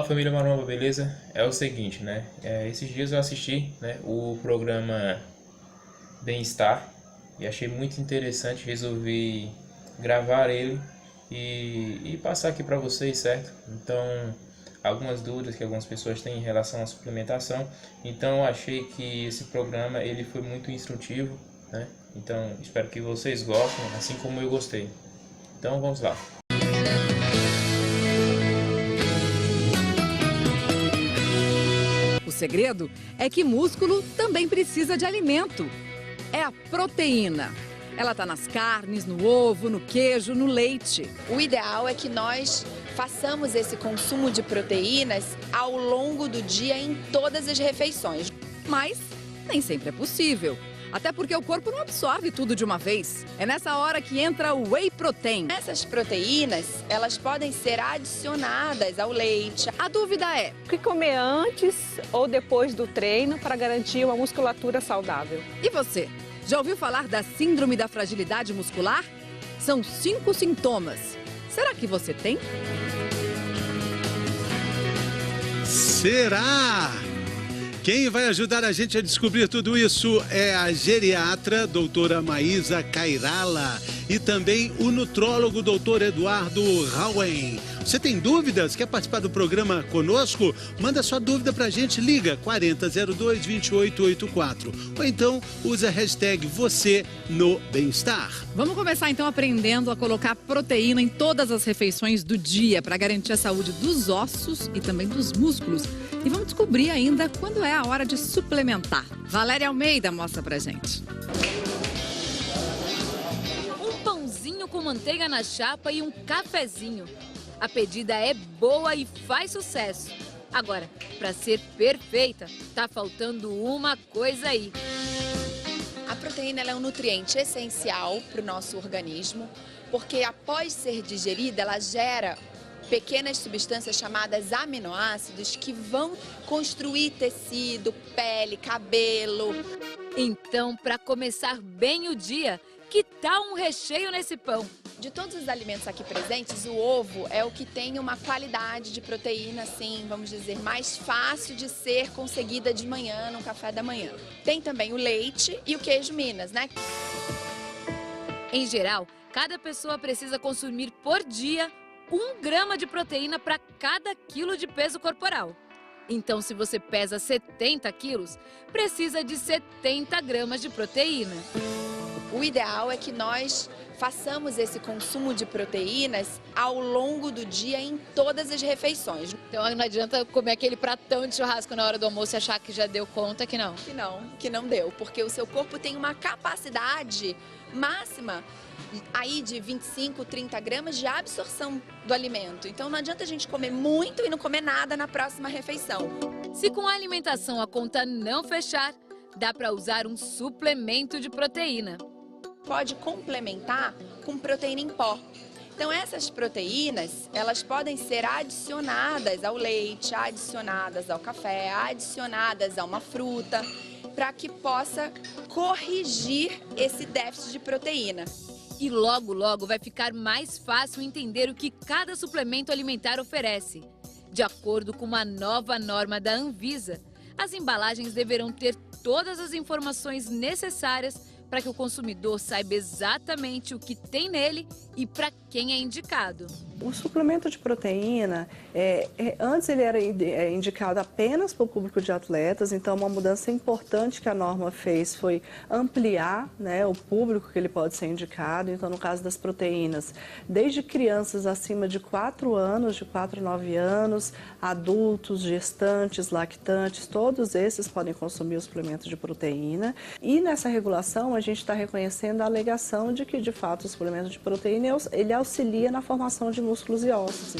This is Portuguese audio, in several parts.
família Maromba, beleza? É o seguinte, né? Esses dias eu assisti, né, o programa Bem-Estar e achei muito interessante, resolvi gravar ele e passar aqui para vocês, certo? Então, algumas dúvidas que algumas pessoas têm em relação à suplementação, então eu achei que esse programa ele foi muito instrutivo, né? Então, espero que vocês gostem, assim como eu gostei. Então, vamos lá. O segredo é que músculo também precisa de alimento. É a proteína. Ela está nas carnes, no ovo, no queijo, no leite. O ideal é que nós façamos esse consumo de proteínas ao longo do dia em todas as refeições. Mas nem sempre é possível. Até porque o corpo não absorve tudo de uma vez. É nessa hora que entra o Whey Protein. Essas proteínas, elas podem ser adicionadas ao leite. A dúvida é: O que comer antes ou depois do treino para garantir uma musculatura saudável? e você? Já ouviu falar da síndrome da fragilidade muscular? São 5 sintomas. Será que você tem? Será? Quem vai ajudar a gente a descobrir tudo isso é a geriatra, doutora Maísa Cairala, e também o nutrólogo, doutor Eduardo Rauen. Você tem dúvidas? Quer participar do programa conosco? Manda sua dúvida pra gente, liga 4002-2884. Ou então, usa a hashtag você no bem-estar. Vamos começar então aprendendo a colocar proteína em todas as refeições do dia para garantir a saúde dos ossos e também dos músculos. E vamos descobrir ainda quando é a hora de suplementar. Valéria Almeida mostra pra gente. Um pãozinho com manteiga na chapa e um cafezinho. A pedida é boa e faz sucesso. Agora, para ser perfeita, tá faltando uma coisa aí. A proteína ela é um nutriente essencial para o nosso organismo, porque após ser digerida, ela gera pequenas substâncias chamadas aminoácidos que vão construir tecido, pele, cabelo. Então, para começar bem o dia, que tal um recheio nesse pão? De todos os alimentos aqui presentes, o ovo é o que tem uma qualidade de proteína, assim, vamos dizer, mais fácil de ser conseguida de manhã, no café da manhã. Tem também o leite e o queijo Minas, né? Em geral, cada pessoa precisa consumir por dia 1 grama de proteína para cada quilo de peso corporal. Então, se você pesa 70 quilos, precisa de 70 gramas de proteína. O ideal é que nós façamos esse consumo de proteínas ao longo do dia em todas as refeições. Então não adianta comer aquele pratão de churrasco na hora do almoço e achar que já deu conta que não. Que não deu, porque o seu corpo tem uma capacidade máxima aí de 25, 30 gramas de absorção do alimento. Então não adianta a gente comer muito e não comer nada na próxima refeição. Se com a alimentação a conta não fechar, dá para usar um suplemento de proteína. Pode complementar com proteína em pó. Então essas proteínas, elas podem ser adicionadas ao leite, adicionadas ao café, adicionadas a uma fruta, para que possa corrigir esse déficit de proteína. E logo, logo vai ficar mais fácil entender o que cada suplemento alimentar oferece. De acordo com uma nova norma da Anvisa, as embalagens deverão ter todas as informações necessárias para que o consumidor saiba exatamente o que tem nele e para quem é indicado. O suplemento de proteína, antes ele era indicado apenas para o público de atletas, então uma mudança importante que a norma fez foi ampliar, né, o público que ele pode ser indicado. Então, no caso das proteínas, desde crianças acima de 4 anos, de 4 a 9 anos, adultos, gestantes, lactantes, todos esses podem consumir o suplemento de proteína. E nessa regulação, a gente está reconhecendo a alegação de que, de fato, o suplemento de proteína ele auxilia na formação de músculos e ossos.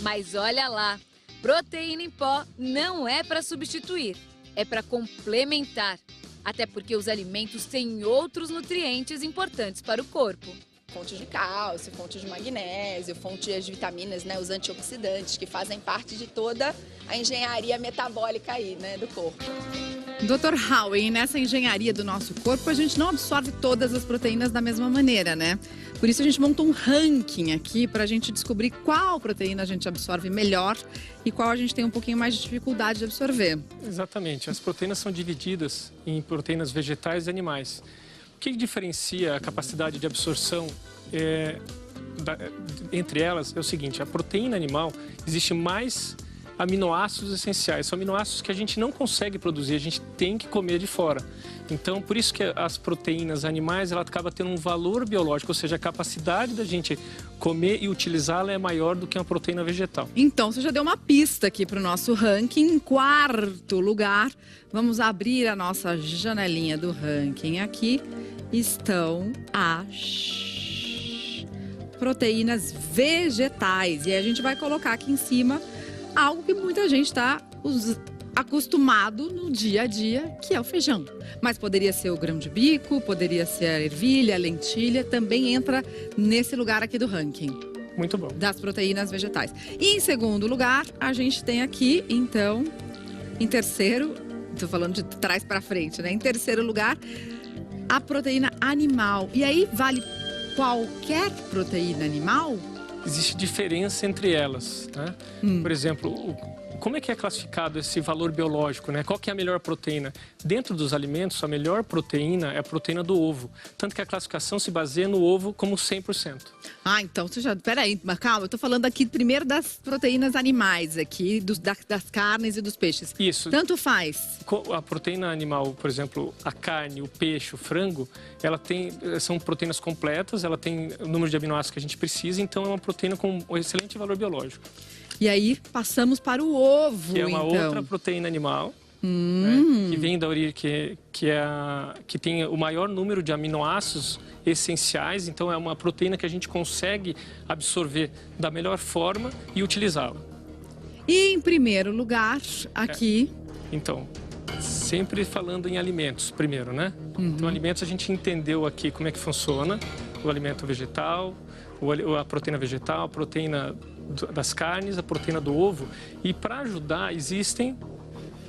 Mas olha lá, proteína em pó não é para substituir, é para complementar. Até porque os alimentos têm outros nutrientes importantes para o corpo. Fonte de cálcio, fonte de magnésio, fonte de vitaminas, né, os antioxidantes, que fazem parte de toda a engenharia metabólica aí, né, do corpo. Dr. Howie, nessa engenharia do nosso corpo, a gente não absorve todas as proteínas da mesma maneira, né? Por isso a gente montou um ranking aqui para a gente descobrir qual proteína a gente absorve melhor e qual a gente tem um pouquinho mais de dificuldade de absorver. Exatamente. As proteínas são divididas em proteínas vegetais e animais. O que diferencia a capacidade de absorção entre elas é o seguinte: a proteína animal, existe mais aminoácidos essenciais. São aminoácidos que a gente não consegue produzir, a gente tem que comer de fora. Então, por isso que as proteínas animais, ela acaba tendo um valor biológico, ou seja, a capacidade da gente comer e utilizá-la é maior do que uma proteína vegetal. Então, você já deu uma pista aqui para o nosso ranking. Em quarto lugar, vamos abrir a nossa janelinha do ranking aqui. Estão as proteínas vegetais. E aí a gente vai colocar aqui em cima algo que muita gente está acostumado no dia a dia, que é o feijão. Mas poderia ser o grão de bico, poderia ser a ervilha, a lentilha, também entra nesse lugar aqui do ranking. Muito bom. Das proteínas vegetais. E em segundo lugar, a gente tem aqui, então, em terceiro, estou falando de trás para frente, né? Em terceiro lugar, a proteína animal. E aí vale qualquer proteína animal? Existe diferença entre elas, né? Por exemplo, como é que é classificado esse valor biológico, né? Qual que é a melhor proteína? Dentro dos alimentos, a melhor proteína é a proteína do ovo. Tanto que a classificação se baseia no ovo como 100%. Ah, então você já... Peraí, mas calma, eu tô falando aqui primeiro das proteínas animais aqui, das carnes e dos peixes. Isso. Tanto faz. A proteína animal, por exemplo, a carne, o peixe, o frango, são proteínas completas, ela tem o número de aminoácidos que a gente precisa, então é uma proteína com um excelente valor biológico. E aí, passamos para o ovo, que é uma então. outra proteína animal, né, que vem da origem, que tem o maior número de aminoácidos essenciais, então é uma proteína que a gente consegue absorver da melhor forma e utilizá-la. E em primeiro lugar, aqui... Então, sempre falando em alimentos primeiro, né? Então, alimentos a gente entendeu aqui como é que funciona o alimento vegetal, a proteína vegetal, a proteína das carnes, a proteína do ovo. E para ajudar, existem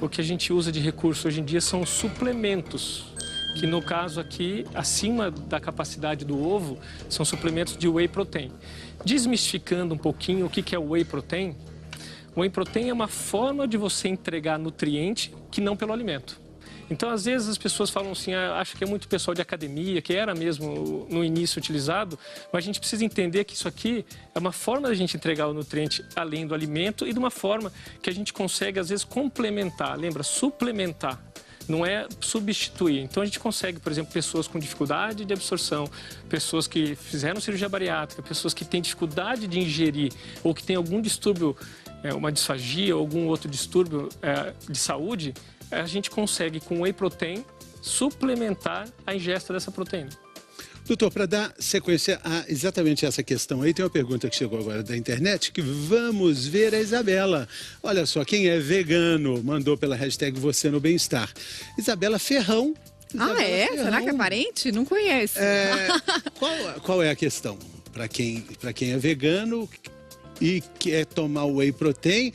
o que a gente usa de recurso hoje em dia são suplementos, que no caso aqui, acima da capacidade do ovo, são suplementos de whey protein. Desmistificando um pouquinho o que é o whey protein, o whey protein é uma forma de você entregar nutriente que não pelo alimento. Então, às vezes, as pessoas falam assim, acho que é muito pessoal de academia, que era mesmo no início utilizado, mas a gente precisa entender que isso aqui é uma forma da gente entregar o nutriente além do alimento e de uma forma que a gente consegue, às vezes, complementar, lembra, suplementar. Não é substituir. Então, a gente consegue, por exemplo, pessoas com dificuldade de absorção, pessoas que fizeram cirurgia bariátrica, pessoas que têm dificuldade de ingerir ou que têm algum distúrbio, uma disfagia ou algum outro distúrbio de saúde, a gente consegue, com whey protein, suplementar a ingesta dessa proteína. Doutor, para dar sequência a exatamente essa questão aí, tem uma pergunta que chegou agora da internet, que vamos ver a Isabela. Olha só, quem é vegano mandou pela hashtag Você no Bem-Estar. Isabela Ferrão. Isabela Ferrão. Será que é parente? Não conheço. Qual é a questão? Para quem é vegano e quer tomar whey protein,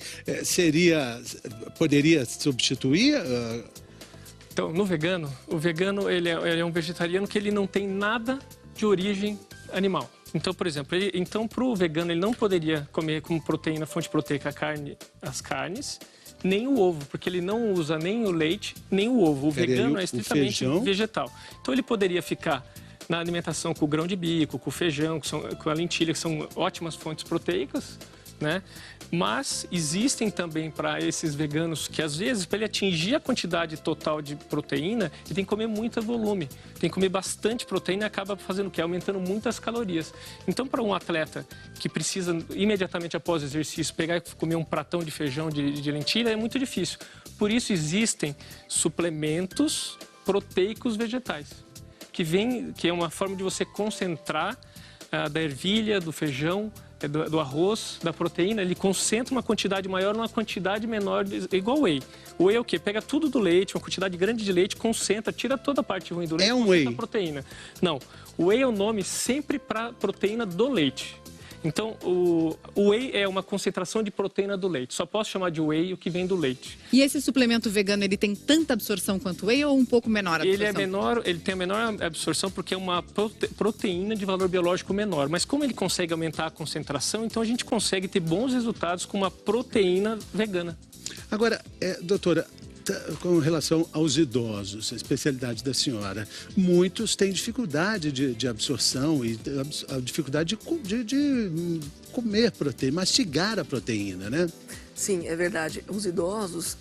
poderia substituir? Então, no vegano, o vegano ele é um vegetariano que ele não tem nada de origem animal. Então, por exemplo, para o vegano ele não poderia comer como proteína, fonte proteica, as carnes, nem o ovo, porque ele não usa nem o leite, nem o ovo. O vegano é estritamente vegetal. Então, ele poderia ficar na alimentação com o grão de bico, com o feijão, com a lentilha, que são ótimas fontes proteicas, né? Mas existem também para esses veganos que, às vezes, para ele atingir a quantidade total de proteína, ele tem que comer muito volume. Tem que comer bastante proteína e acaba fazendo o quê? Aumentando muitas calorias. Então, para um atleta que precisa, imediatamente após o exercício, pegar e comer um pratão de feijão, de lentilha, é muito difícil. Por isso, existem suplementos proteicos vegetais, que é uma forma de você concentrar da ervilha, do feijão, do arroz, da proteína, ele concentra uma quantidade maior numa quantidade menor, igual o whey. O whey é o quê? Pega tudo do leite, uma quantidade grande de leite, concentra, tira toda a parte ruim do leite, concentra a proteína. Não, o whey é o nome sempre para proteína do leite. Então, o whey é uma concentração de proteína do leite. Só posso chamar de whey o que vem do leite. E esse suplemento vegano, ele tem tanta absorção quanto o whey ou um pouco menor a absorção? Ele é menor, ele tem a menor absorção porque é uma proteína de valor biológico menor. Mas como ele consegue aumentar a concentração, então a gente consegue ter bons resultados com uma proteína vegana. Agora, doutora, com relação aos idosos, a especialidade da senhora, muitos têm dificuldade de absorção e a dificuldade de comer proteína, mastigar a proteína, né? Sim, é verdade. Os idosos,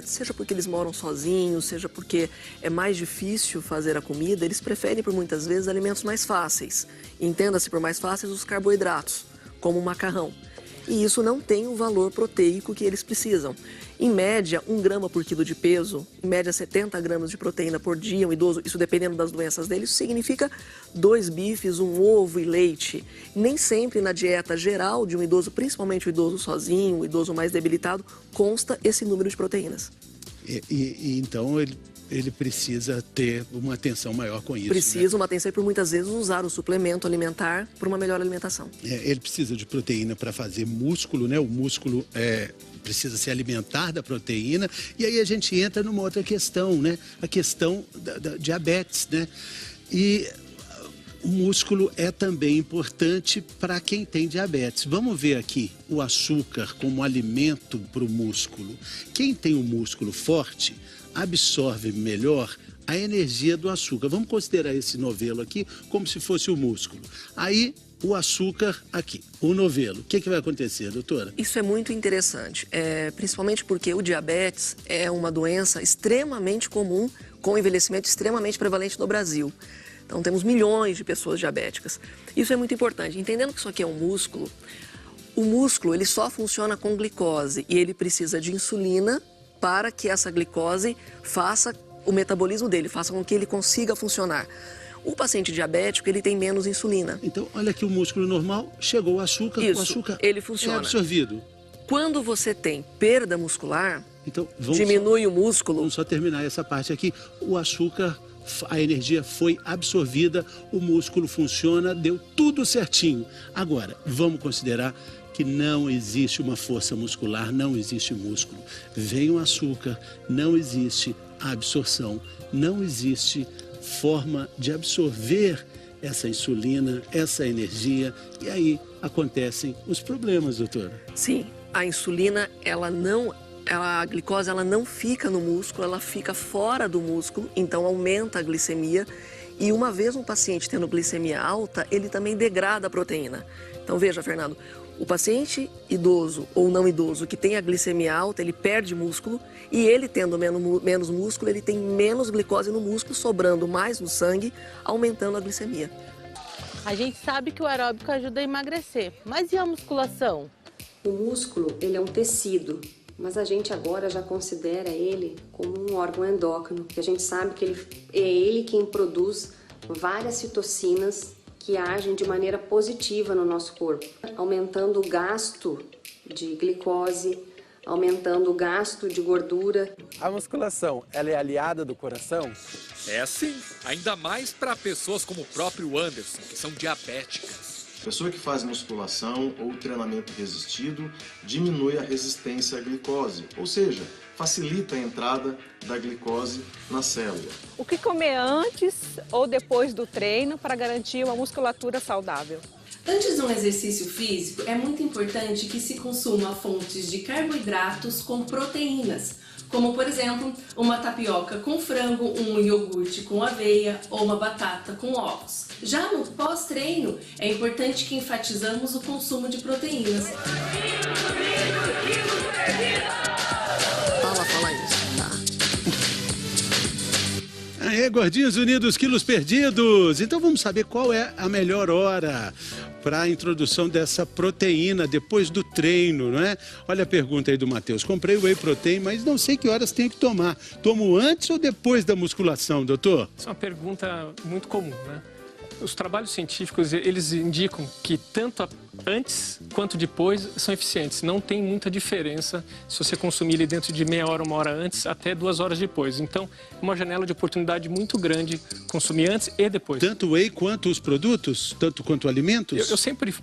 seja porque eles moram sozinhos, seja porque é mais difícil fazer a comida, eles preferem, por muitas vezes, alimentos mais fáceis. Entenda-se por mais fáceis os carboidratos, como o macarrão. E isso não tem o valor proteico que eles precisam. Em média, 1 grama por quilo de peso, em média 70 gramas de proteína por dia, um idoso, isso dependendo das doenças dele, isso significa 2 bifes, 1 ovo e leite. Nem sempre na dieta geral de um idoso, principalmente o idoso sozinho, o idoso mais debilitado, consta esse número de proteínas. Então ele precisa ter uma atenção maior com isso. Precisa, né? uma atenção e por muitas vezes usar o suplemento alimentar por uma melhor alimentação. Ele precisa de proteína para fazer músculo, né? O músculo precisa se alimentar da proteína. E aí a gente entra numa outra questão, né? A questão da diabetes, né? E o músculo é também importante para quem tem diabetes. Vamos ver aqui o açúcar como alimento para o músculo. Quem tem o músculo forte absorve melhor a energia do açúcar. Vamos considerar esse novelo aqui como se fosse o músculo. Aí, o açúcar aqui, o novelo. O que vai acontecer, doutora? Isso é muito interessante, principalmente porque o diabetes é uma doença extremamente comum, com envelhecimento extremamente prevalente no Brasil. Então, temos milhões de pessoas diabéticas. Isso é muito importante. Entendendo que isso aqui é um músculo, o músculo ele só funciona com glicose e ele precisa de insulina para que essa glicose faça o metabolismo dele, faça com que ele consiga funcionar. O paciente diabético, ele tem menos insulina. Então, olha aqui o músculo normal, chegou o açúcar, Isso, o açúcar ele funciona. é absorvido. Quando você tem perda muscular, então, diminui o músculo. Vamos só terminar essa parte aqui. O açúcar, a energia foi absorvida, o músculo funciona, deu tudo certinho. Agora, vamos considerar que não existe uma força muscular, não existe músculo. Vem o açúcar, não existe absorção, não existe forma de absorver essa insulina, essa energia, e aí acontecem os problemas, doutora. Sim, a insulina, a glicose, ela não fica no músculo, ela fica fora do músculo, então aumenta a glicemia. E uma vez um paciente tendo glicemia alta, ele também degrada a proteína. Então veja, Fernando, o paciente idoso ou não idoso que tem a glicemia alta, ele perde músculo e ele tendo menos músculo, ele tem menos glicose no músculo, sobrando mais no sangue, aumentando a glicemia. A gente sabe que o aeróbico ajuda a emagrecer, mas e a musculação? O músculo, ele é um tecido, mas a gente agora já considera ele como um órgão endócrino, porque a gente sabe que é ele quem produz várias citocinas que agem de maneira positiva no nosso corpo, aumentando o gasto de glicose, aumentando o gasto de gordura. A musculação, ela é aliada do coração? É sim, ainda mais para pessoas como o próprio Anderson, que são diabéticas. Pessoa que faz musculação ou treinamento resistido diminui a resistência à glicose, ou seja, facilita a entrada da glicose na célula. O que comer antes ou depois do treino para garantir uma musculatura saudável? Antes de um exercício físico, é muito importante que se consuma fontes de carboidratos com proteínas, como, por exemplo, uma tapioca com frango, um iogurte com aveia ou uma batata com ovos. Já no pós-treino, é importante que enfatizamos o consumo de proteínas. Fala isso, tá? Aê, gordinhos unidos, quilos perdidos. Então vamos saber qual é a melhor hora para a introdução dessa proteína depois do treino, não é? Olha a pergunta aí do Matheus. Comprei o whey protein, mas não sei que horas tenho que tomar. Tomo antes ou depois da musculação, doutor? Essa é uma pergunta muito comum, né? Os trabalhos científicos, eles indicam que tanto antes quanto depois são eficientes. Não tem muita diferença se você consumir ele dentro de meia hora, 1 hora antes, até 2 horas depois. Então, é uma janela de oportunidade muito grande consumir antes e depois. Tanto whey quanto os produtos? Tanto quanto alimentos? Eu sempre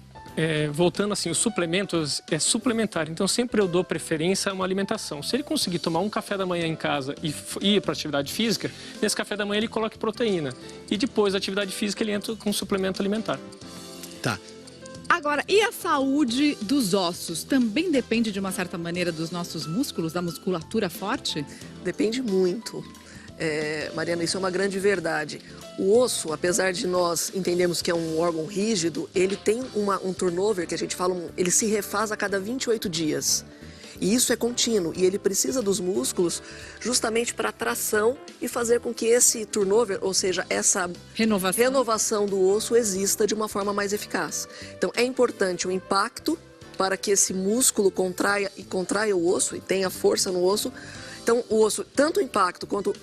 voltando assim, os suplementos é suplementar. Então, sempre eu dou preferência a uma alimentação. Se ele conseguir tomar um café da manhã em casa e ir para atividade física, nesse café da manhã ele coloca proteína. E depois da atividade física ele entra com suplemento alimentar. Tá. Agora, e a saúde dos ossos? Também depende, de uma certa maneira, dos nossos músculos, da musculatura forte? Depende muito. Mariana, isso é uma grande verdade. O osso, apesar de nós entendermos que é um órgão rígido, ele tem um turnover, que a gente fala, ele se refaz a cada 28 dias. E isso é contínuo, e ele precisa dos músculos justamente para tração e fazer com que esse turnover, ou seja, essa renovação do osso exista de uma forma mais eficaz. Então, é importante o impacto para que esse músculo contraia o osso e tenha força no osso. Então, o osso, tanto o impacto quanto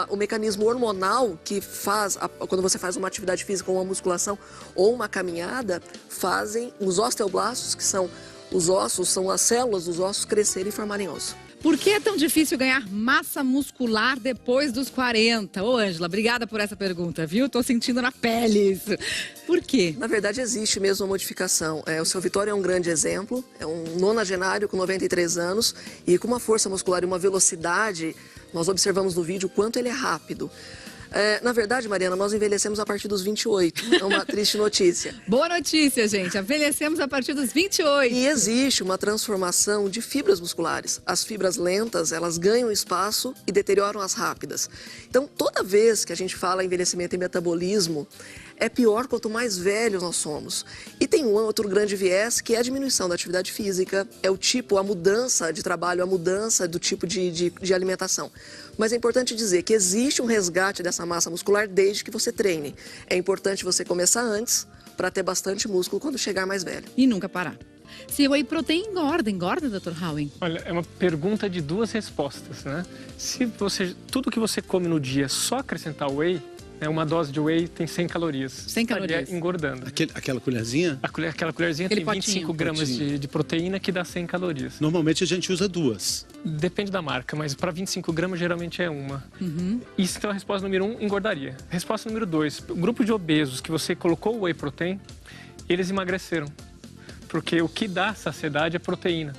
o mecanismo hormonal que faz, quando você faz uma atividade física, uma musculação ou uma caminhada, fazem os osteoblastos, que são os ossos, são as células dos ossos, crescerem e formarem osso. Por que é tão difícil ganhar massa muscular depois dos 40? Ô, Ângela, obrigada por essa pergunta, viu? Tô sentindo na pele isso. Por quê? Na verdade, existe mesmo uma modificação. O seu Vitório é um grande exemplo, é um nonagenário com 93 anos e com uma força muscular e uma velocidade, nós observamos no vídeo o quanto ele é rápido. Na verdade, Mariana, nós envelhecemos a partir dos 28. É uma triste notícia. Boa notícia, gente. Envelhecemos a partir dos 28. E existe uma transformação de fibras musculares. As fibras lentas, elas ganham espaço e deterioram as rápidas. Então, toda vez que a gente fala em envelhecimento e metabolismo, é pior quanto mais velhos nós somos. E tem um outro grande viés, que é a diminuição da atividade física, a mudança de trabalho, a mudança do tipo de alimentação. Mas é importante dizer que existe um resgate dessa massa muscular desde que você treine. É importante você começar antes para ter bastante músculo quando chegar mais velho. E nunca parar. Se o whey protein engorda, Dr. Howen? Olha, é uma pergunta de duas respostas, né? Se tudo que você come no dia só acrescentar whey, uma dose de whey tem 100 calorias. 100 calorias. Engordando. Aquela colherzinha? Aquela colherzinha tem 25 gramas de proteína, que dá 100 calorias. Normalmente a gente usa 2. Depende da marca, mas para 25 gramas geralmente é uma. Isso, então, a resposta número 1, engordaria. Resposta número 2, o grupo de obesos que você colocou o whey protein, eles emagreceram. Porque o que dá saciedade é proteína.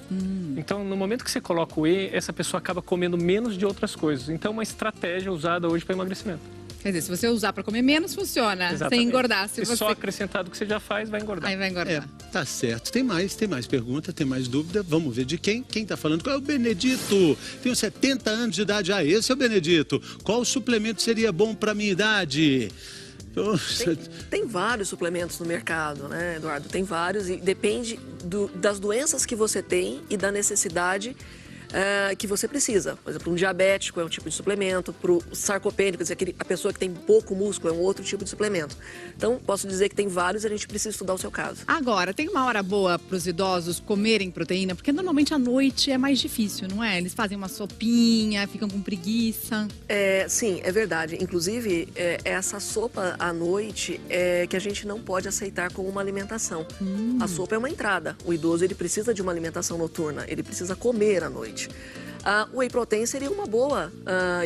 Então, no momento que você coloca o whey, essa pessoa acaba comendo menos de outras coisas. Então, é uma estratégia usada hoje para emagrecimento. Quer dizer, se você usar para comer menos, funciona. Exatamente. Sem engordar. Se só acrescentar do que você já faz, vai engordar. Aí vai engordar. Tá certo. Tem mais pergunta, tem mais dúvida. Vamos ver de quem? Quem tá falando? Qual é o Benedito? Tenho 70 anos de idade. Esse é o Benedito. Qual suplemento seria bom para minha idade? Tem vários suplementos no mercado, né, Eduardo? Tem vários e depende das doenças que você tem e da necessidade que você precisa. Por exemplo, um diabético é um tipo de suplemento, para o sarcopênico, quer dizer, a pessoa que tem pouco músculo é um outro tipo de suplemento. Então, posso dizer que tem vários e a gente precisa estudar o seu caso. Agora, tem uma hora boa para os idosos comerem proteína? Porque normalmente à noite é mais difícil, não é? Eles fazem uma sopinha, ficam com preguiça. Sim, é verdade. Inclusive, essa sopa à noite é que a gente não pode aceitar como uma alimentação. A sopa é uma entrada. O idoso, ele precisa de uma alimentação noturna, ele precisa comer à noite. O whey protein seria uma boa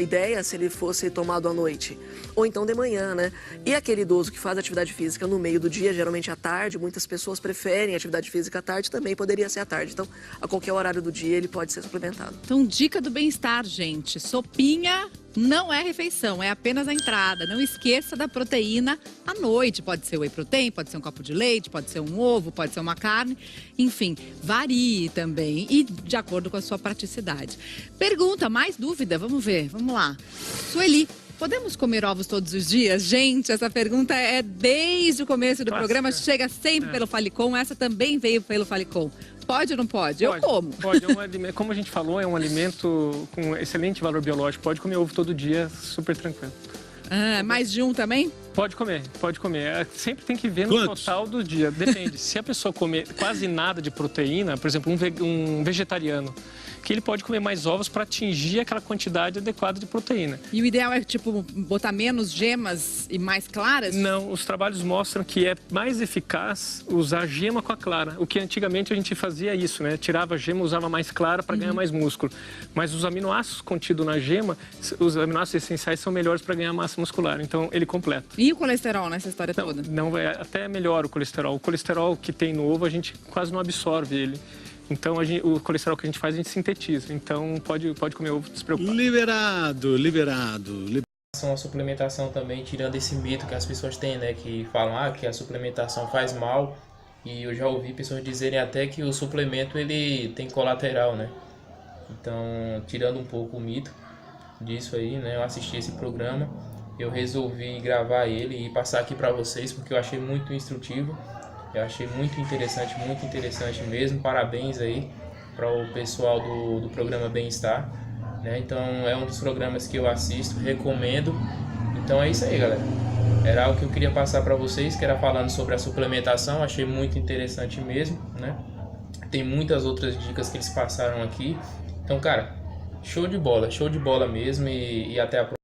ideia se ele fosse tomado à noite, ou então de manhã, né? E aquele idoso que faz atividade física no meio do dia, geralmente à tarde, muitas pessoas preferem atividade física à tarde, também poderia ser à tarde. Então, a qualquer horário do dia, ele pode ser suplementado. Então, dica do bem-estar, gente. Sopinha não é refeição, é apenas a entrada. Não esqueça da proteína à noite. Pode ser whey protein, pode ser um copo de leite, pode ser um ovo, pode ser uma carne. Enfim, varie também e de acordo com a sua praticidade. Pergunta, mais dúvida? Vamos ver, vamos lá. Sueli, podemos comer ovos todos os dias? Gente, essa pergunta é desde o começo do programa, chega sempre pelo Falicom. Essa também veio pelo Falicom. Pode ou não pode? Eu como. Pode, como a gente falou, é um alimento com excelente valor biológico. Pode comer ovo todo dia, super tranquilo. Mais de um também? Pode comer. Sempre tem que ver no total do dia. Depende. Se a pessoa comer quase nada de proteína, por exemplo, um vegetariano que ele pode comer mais ovos para atingir aquela quantidade adequada de proteína. E o ideal é, tipo, botar menos gemas e mais claras? Não, os trabalhos mostram que é mais eficaz usar gema com a clara. O que antigamente a gente fazia isso, né? Tirava a gema, usava mais clara para ganhar mais músculo. Mas os aminoácidos contidos na gema, os aminoácidos essenciais são melhores para ganhar massa muscular. Então, ele completa. E o colesterol nessa história toda? Não, até melhora o colesterol. O colesterol que tem no ovo, a gente quase não absorve ele. Então, o colesterol que a gente faz, a gente sintetiza. Então, pode comer ovo despreocupado. Liberado. A suplementação também, tirando esse mito que as pessoas têm, né? Que falam que a suplementação faz mal. E eu já ouvi pessoas dizerem até que o suplemento ele tem colateral, né? Então, tirando um pouco o mito disso aí, né? Eu assisti esse programa, eu resolvi gravar ele e passar aqui para vocês porque eu achei muito instrutivo. Eu achei muito interessante mesmo. Parabéns aí para o pessoal do programa Bem-Estar, né? Então é um dos programas que eu assisto, recomendo. Então é isso aí, galera. Era algo que eu queria passar para vocês, que era falando sobre a suplementação. Achei muito interessante mesmo, né? Tem muitas outras dicas que eles passaram aqui. Então, cara, show de bola mesmo e até a próxima.